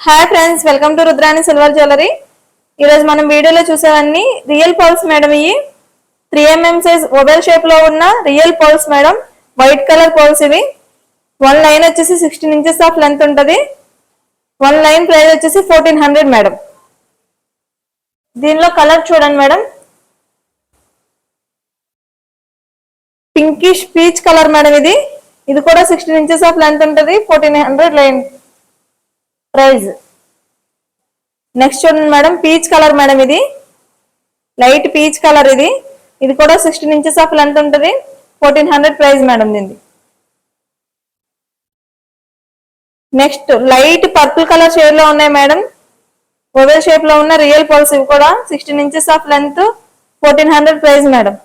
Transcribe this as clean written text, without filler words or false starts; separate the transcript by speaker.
Speaker 1: Hi friends, welcome to Rudrani silver jewellery. ఈరోజు మనం వీడియోలో చూసేవన్నీ రియల్ పర్ల్స్ మేడం. ఇవి 3mm సైజ్ ఓవెల్ షేప్ లో ఉన్న real pearls madam. White colour pearls ఇవి. వన్ లైన్ వచ్చేసి 16 ఇంచెస్ ఆఫ్ లెంత్ ఉంటుంది. వన్ లైన్ ప్రైస్ వచ్చేసి 1400 మేడం. దీనిలో కలర్ చూడండి madam, pinkish peach colour madam. ఇది కూడా 16 ఇంచెస్ ఆఫ్ లెంత్ ఉంటుంది. 1400 లైన్ ప్రైజ్. నెక్స్ట్ చూడండి మేడం, పీచ్ కలర్ మేడం. ఇది లైట్ పీచ్ కలర్. ఇది కూడా 16 ఇంచెస్ ఆఫ్ లెంత్ ఉంటుంది. 1400 ప్రైజ్ మేడం దీన్ని. Next light purple colour shade లో ఉన్నాయి మేడం. ఓవెల్ షేప్ లో ఉన్న రియల్ పర్ల్స్. ఇవి కూడా 16 inches of length, 1400 price madam.